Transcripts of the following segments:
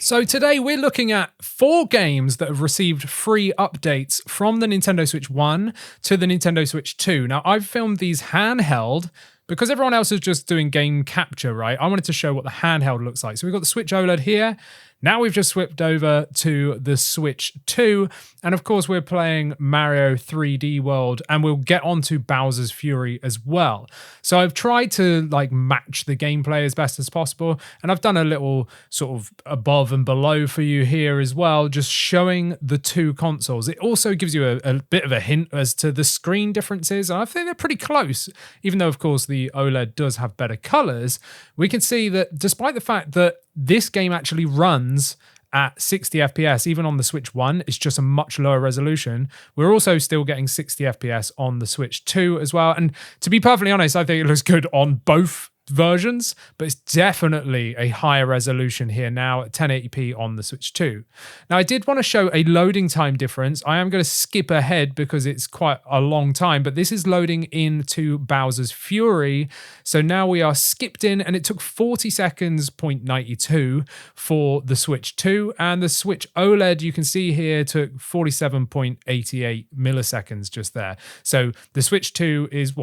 So today we're looking at 4 games that have received free updates from the Nintendo Switch 1 to the Nintendo Switch 2. Now, I've filmed these handheld because everyone else is just doing game capture, right? I wanted to show what the handheld looks like. So we've got the Switch OLED here. Now we've just swapped over to the Switch 2, and of course we're playing Mario 3D World, and we'll get onto Bowser's Fury as well. So I've tried to match the gameplay as best as possible, and I've done a little sort of above and below for you here as well, just showing the 2 consoles. It also gives you a bit of a hint as to the screen differences, and I think they're pretty close, even though of course the OLED does have better colors. We can see that despite the fact that this game actually runs at 60 FPS, even on the Switch 1, it's just a much lower resolution. We're also still getting 60 FPS on the Switch 2 as well. And to be perfectly honest, I think it looks good on both versions, but it's definitely a higher resolution here now at 1080p on the Switch 2. Now, I did want to show a loading time difference. I am going to skip ahead because it's quite a long time, but this is loading into Bowser's Fury. So now we are skipped in, and it took 40 seconds, 0.92 for the Switch 2, and the Switch OLED, you can see here, took 47.88 milliseconds just there. So the Switch 2 is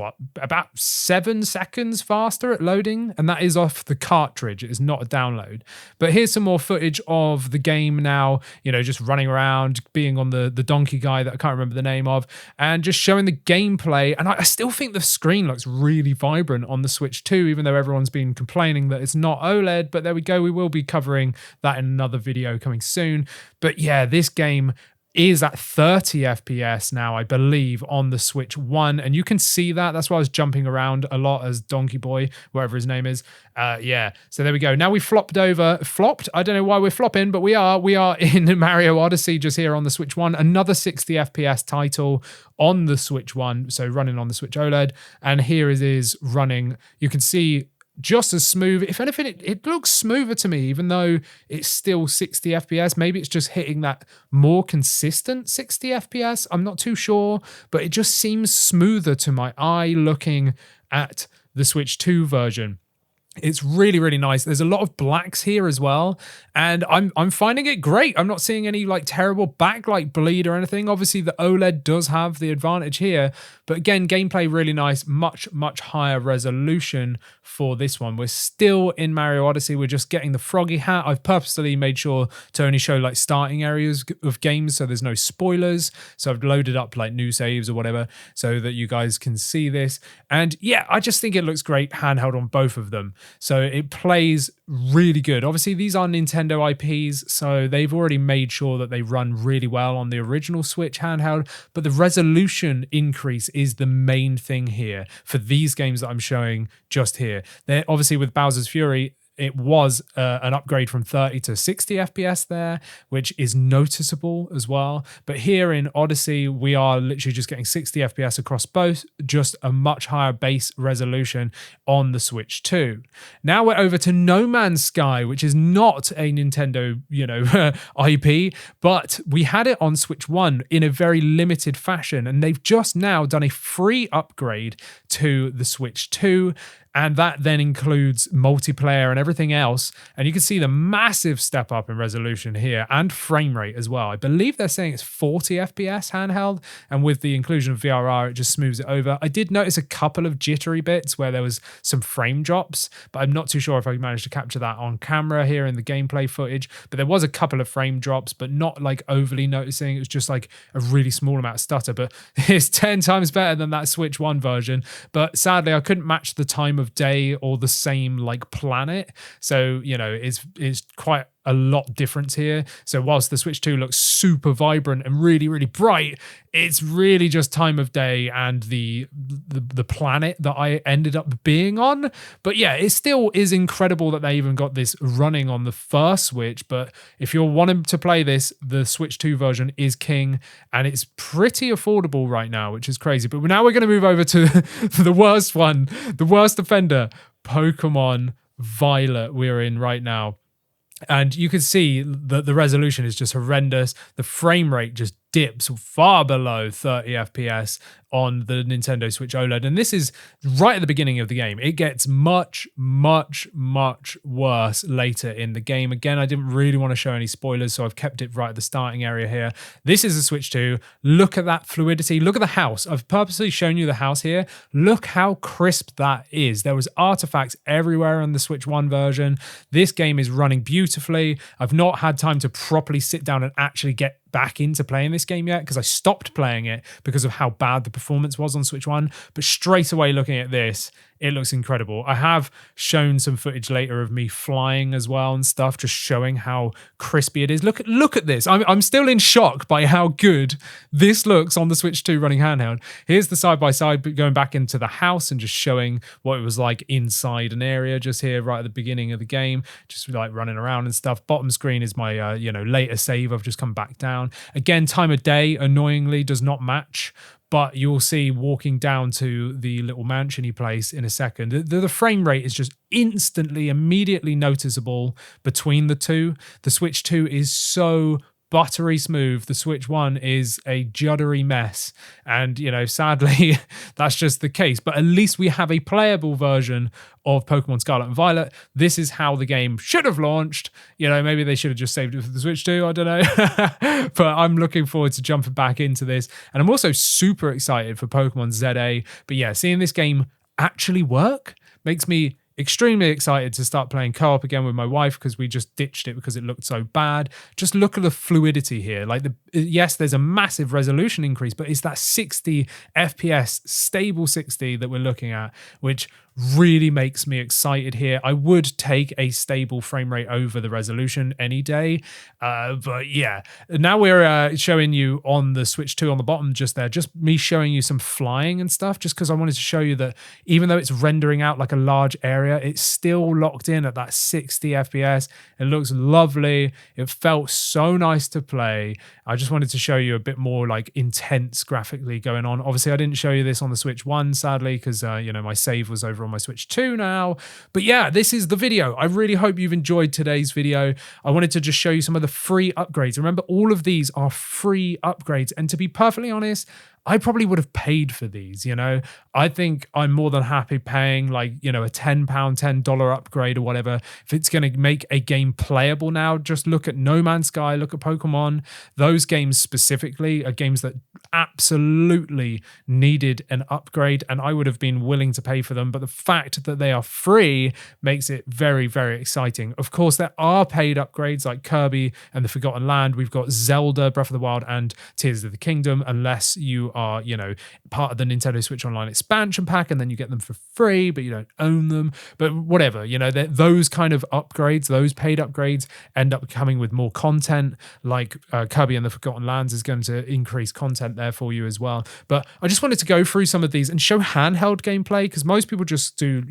about 7 seconds faster at loading, and that is off the cartridge. It is not a download. But here's some more footage of the game now, just running around, being on the donkey guy that I can't remember the name of, and just showing the gameplay. And I still think the screen looks really vibrant on the Switch 2, even though everyone's been complaining that it's not OLED. But there we go. We will be covering that in another video coming soon. But yeah, this game is at 30 FPS now, I believe, on the Switch 1. And you can see that. That's why I was jumping around a lot as Donkey Boy, whatever his name is. Yeah, so there we go. Now we flopped? I don't know why we're flopping, but we are in Mario Odyssey just here on the Switch 1. Another 60 FPS title on the Switch 1, so running on the Switch OLED. And here it is running. You can see just as smooth. If anything, it looks smoother to me, even though it's still 60 FPS. Maybe it's just hitting that more consistent 60 FPS. I'm not too sure, but it just seems smoother to my eye looking at the Switch 2 version. It's really, really nice. There's a lot of blacks here as well, and I'm finding it great. I'm not seeing any terrible backlight bleed or anything. Obviously, the OLED does have the advantage here, but again, gameplay really nice, much, much higher resolution for this one. We're still in Mario Odyssey. We're just getting the froggy hat. I've purposely made sure to only show starting areas of games, so there's no spoilers. So I've loaded up new saves or whatever so that you guys can see this. And yeah, I just think it looks great handheld on both of them. So it plays really good. Obviously, these are Nintendo IPs, so they've already made sure that they run really well on the original Switch handheld, but the resolution increase is the main thing here for these games that I'm showing just here. They're obviously with Bowser's Fury, it was an upgrade from 30 to 60 FPS there, which is noticeable as well. But here in Odyssey, we are literally just getting 60 FPS across both, just a much higher base resolution on the Switch 2. Now we're over to No Man's Sky, which is not a Nintendo, IP, but we had it on Switch 1 in a very limited fashion, and they've just now done a free upgrade to the Switch 2. And that then includes multiplayer and everything else. And you can see the massive step up in resolution here and frame rate as well. I believe they're saying it's 40 FPS handheld. And with the inclusion of VRR, it just smooths it over. I did notice a couple of jittery bits where there was some frame drops, but I'm not too sure if I managed to capture that on camera here in the gameplay footage. But there was a couple of frame drops, but not overly noticing. It was just a really small amount of stutter. But it's 10 times better than that Switch 1 version. But sadly, I couldn't match the time of day or the same planet, so it's quite a lot difference here. So whilst the Switch 2 looks super vibrant and really, really bright, it's really just time of day and the planet that I ended up being on. But yeah, it still is incredible that they even got this running on the first Switch. But if you're wanting to play this, the Switch 2 version is king, and it's pretty affordable right now, which is crazy. But now we're going to move over to the worst one, the worst offender, Pokémon Violet we're in right now. And you can see that the resolution is just horrendous. The frame rate just dips far below 30 FPS on the Nintendo Switch OLED. And this is right at the beginning of the game. It gets much, much, much worse later in the game. Again, I didn't really want to show any spoilers, so I've kept it right at the starting area here. This is a Switch 2. Look at that fluidity. Look at the house. I've purposely shown you the house here. Look how crisp that is. There was artifacts everywhere on the Switch 1 version. This game is running beautifully. I've not had time to properly sit down and actually get back into playing this game yet because I stopped playing it because of how bad the performance was on Switch 1. But straight away looking at this, it looks incredible. I have shown some footage later of me flying as well and stuff, just showing how crispy it is. Look at this. I'm still in shock by how good this looks on the Switch 2 running handheld. Here's the side-by-side going back into the house and just showing what it was like inside an area just here right at the beginning of the game, just like running around and stuff. Bottom screen is my later save. I've just come back down. Again, time of day annoyingly does not match, but you'll see walking down to the little mansion-y place in a second. The frame rate is just immediately noticeable between the two. The Switch 2 is so buttery smooth. The Switch 1 is a juddery mess. And, sadly, that's just the case. But at least we have a playable version of Pokemon Scarlet and Violet. This is how the game should have launched. Maybe they should have just saved it for the Switch 2. I don't know. But I'm looking forward to jumping back into this. And I'm also super excited for Pokemon ZA. But yeah, seeing this game actually work makes me extremely excited to start playing co-op again with my wife because we just ditched it because it looked so bad. Just look at the fluidity here. Yes, there's a massive resolution increase, but it's that 60 FPS, stable 60 that we're looking at, which really makes me excited here. I would take a stable frame rate over the resolution any day. But yeah, now we're showing you on the Switch 2 on the bottom just there, just me showing you some flying and stuff, just because I wanted to show you that even though it's rendering out like a large area, it's still locked in at that 60 FPS. It looks lovely. It felt so nice to play. I just wanted to show you a bit more like intense graphically going on. Obviously, I didn't show you this on the Switch 1, sadly, because my save was over on my Switch 2 now. But yeah, this is the video. I really hope you've enjoyed today's video. I wanted to just show you some of the free upgrades. Remember, all of these are free upgrades. And to be perfectly honest, I probably would have paid for these, I think I'm more than happy paying a £10, $10 upgrade or whatever. If it's going to make a game playable now, just look at No Man's Sky, look at Pokemon. Those games specifically are games that absolutely needed an upgrade, and I would have been willing to pay for them. But the fact that they are free makes it very, very exciting. Of course, there are paid upgrades like Kirby and the Forgotten Land. We've got Zelda, Breath of the Wild, and Tears of the Kingdom, unless you are, part of the Nintendo Switch Online expansion pack, and then you get them for free, but you don't own them. But whatever, those kind of upgrades, those paid upgrades end up coming with more content, like Kirby and the Forgotten Lands is going to increase content there for you as well. But I just wanted to go through some of these and show handheld gameplay, because most people just do,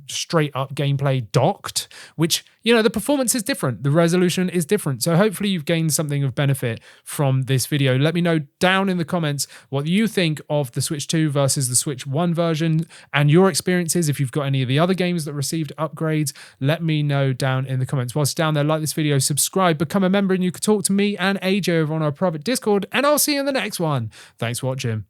straight up gameplay docked, which, the performance is different. The resolution is different. So hopefully you've gained something of benefit from this video. Let me know down in the comments what you think of the Switch 2 versus the Switch 1 version and your experiences. If you've got any of the other games that received upgrades, let me know down in the comments. Whilst down there, like this video, subscribe, become a member, and you can talk to me and AJ over on our private Discord, and I'll see you in the next one. Thanks for watching.